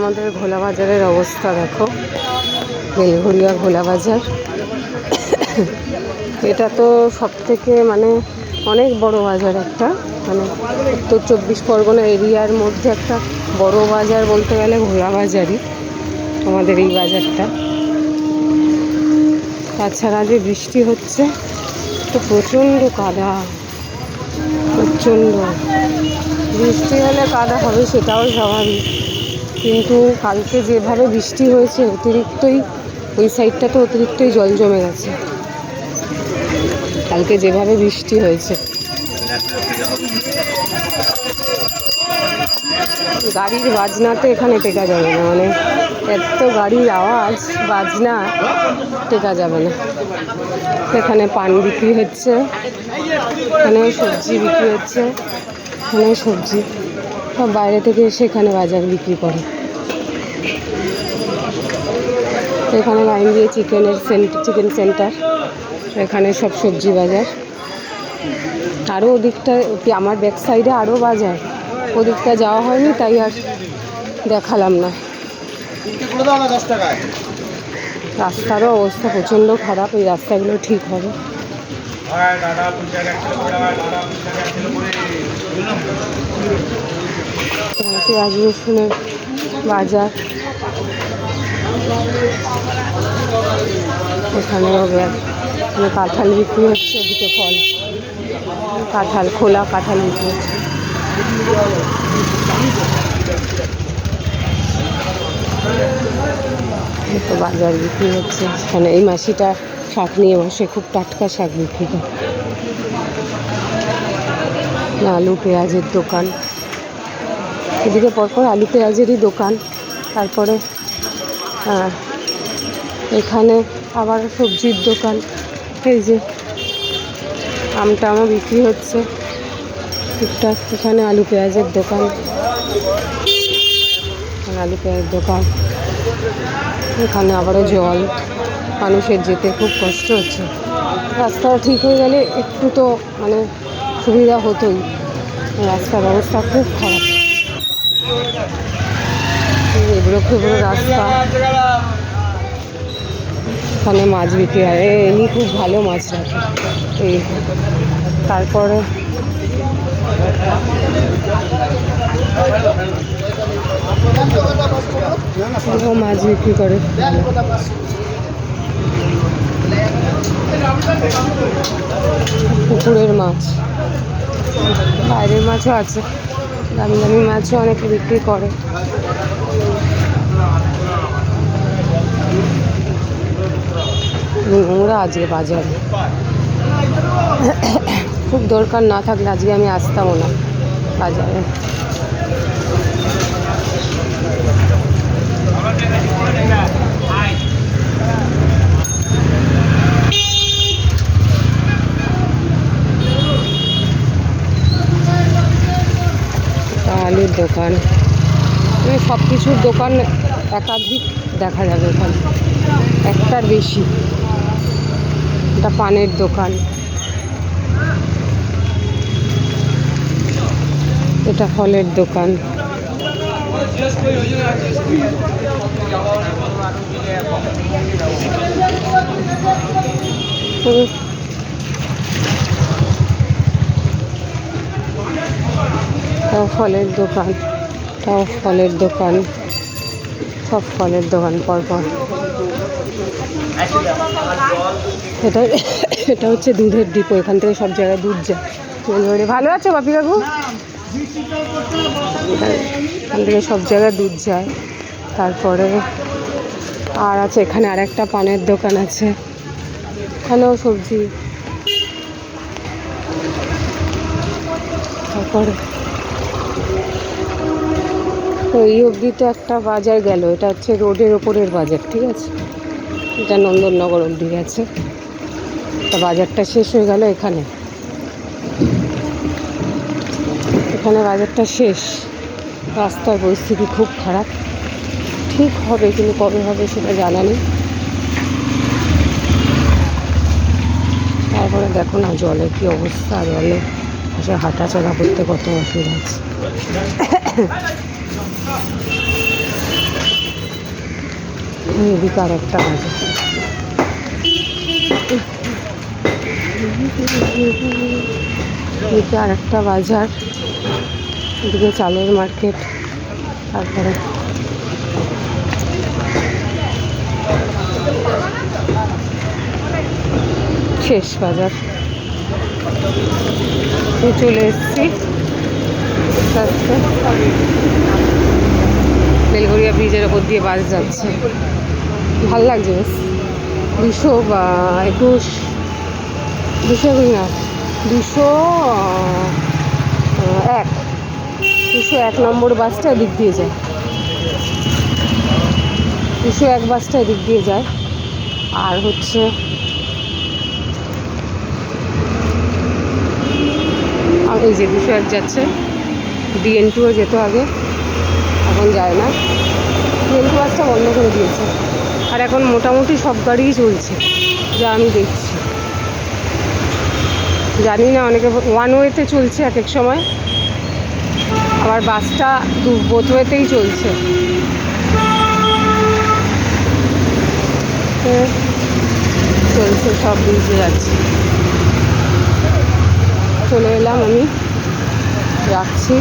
আমাদের ঘোলা বাজারের অবস্থা দেখো, বেলঘরিয়া ঘোলা বাজার। এটা তো সব থেকে মানে অনেক বড় বাজার, একটা মানে উত্তর 24 পরগনা এরিয়ার মধ্যে একটা বড় বাজার বলতে গেলে ঘোলা বাজারই আমাদের এই বাজারটা। তাছাড়া যে বৃষ্টি হচ্ছে তো প্রচণ্ড কাদা, প্রচণ্ড বৃষ্টি হলে কাদা হবে সেটাও স্বাভাবিক, কিন্তু কালকে যেভাবে বৃষ্টি হয়েছে অতিরিক্তই ওই সাইডটা তো অতিরিক্তই জল জমে গেছে কালকে যেভাবে বৃষ্টি হয়েছে। গাড়ির বাজনাতে এখানে টেকা যাবে না, মানে এত গাড়ির আওয়াজ বাজনা টেকা যাবে না। এখানে পান বিক্রি হচ্ছে, এখানেও সবজি বিক্রি হচ্ছে, এখানেও সবজি, সব বাইরে থেকে এসে এখানে বাজার বিক্রি করে। এখানে লাইন দিয়ে চিকেন সেন্টার, এখানে সব সবজি বাজার। আরও ওদিকটা আমার ব্যাক সাইডে আরও বাজার, ওদিকটা যাওয়া হয়নি তাই আর দেখালাম না। রাস্তারও অবস্থা প্রচণ্ড খারাপ, এই রাস্তাগুলো ঠিক হবে। পেঁয়াজ রসুনের বাজার, এখানেও কাঁঠাল বিক্রি হচ্ছে, এদিকে ফল, কাঁঠাল, খোলা কাঁঠাল বিক্রি হচ্ছে। তো বাজার বিক্রি হচ্ছে এখানে। এই মাসিটা শাক নিয়ে বসে, খুব টাটকা শাক বিক্রি করে। আলু পেঁয়াজের দোকান, এদিকে পরপর আলু পেঁয়াজেরই দোকান। তারপরে এখানে আবার সবজির দোকান, এই যে আমটামও বিক্রি হচ্ছে টুকটাক। এখানে আলু পেঁয়াজের দোকান, আলু পেঁয়াজের দোকান। এখানে আবারও জল, মানুষের যেতে খুব কষ্ট হচ্ছে। রাস্তাটা ঠিক হয়ে গেলে একটু তো মানে সুবিধা হতোই, রাস্তার অবস্থা খুব খারাপ, এবড়ো খেবড়ো রাস্তা। এখানে মাছ বিক্রি হয়, এমনি খুব ভালো মাছ রাখে এই। তারপরে মাছ বিক্রি করে, পুকুরের মাছ, বাইরের মাছও আছে, দামি দামি মাছও অনেকে বিক্রি করে। নোংরা আজকে বাজারে, খুব দরকার না থাকলে আজকে আমি আসতামও না বাজারে। আলুর দোকান, সব কিছুর দোকান একাধিক দেখা যাবে এখানে, একটার বেশি। এটা পানের দোকান, এটা ফলের দোকান, ফলের দোকান, তাও ফলের দোকান, সব ফলের দোকান পরপর। এটা হচ্ছে দুধের ডিপো, এখান থেকে সব জায়গায় দুধ যায়। ভালো আছো বাপি কাকু? এখান থেকে সব জায়গায় দুধ যায়। তারপরে আর আছে এখানে আর একটা পানের দোকান আছে, এখানেও সবজি। তারপরে এই অবধি তো একটা বাজার গেল, এটা হচ্ছে রোডের ওপরের বাজার, ঠিক আছে, এটা নন্দননগর অবধি গেছে। তা বাজারটা শেষ হয়ে গেল এখানে, এখানে বাজারটা শেষ। রাস্তার পরিস্থিতি খুব খারাপ, ঠিক হবে কিন্তু কবে হবে সেটা জানা নেই। তারপরে দেখো না জলের কী অবস্থা, জলে আসলে হাঁটাচলা করতে কত অসুবিধা আছে। এদিকে আর একটা বাজার, এদিকে আর একটা বাজার, এদিকে চালের মার্কেট, তারপরে শেষ বাজার। চলে এসেছি আস্তে আস্তে। বেলঘরিয়া ব্রিজের ওপর দিয়ে বাস যাচ্ছে, ভাল লাগছে বেশ। 221 না 201 নম্বর বাসটা এদিক দিয়ে যায়, 201 বাসটা এদিক দিয়ে যায়। আর হচ্ছে এই যে 201 যাচ্ছে, DN2ও যেত আগে, এখন যায় না, DN2 বাসটা বন্ধ করে দিয়েছে। আর এখন মোটামুটি সব গাড়িই চলছে যা আমি দেখছি, জানি না অনেকে ওয়ান ওয়েতে চলছে এক এক সময়, আবার বাসটা বোথ ওয়েতেই চলছে। চলছে, সব ব্রিজে যাচ্ছে। চলে এলাম, আমি রাখছি।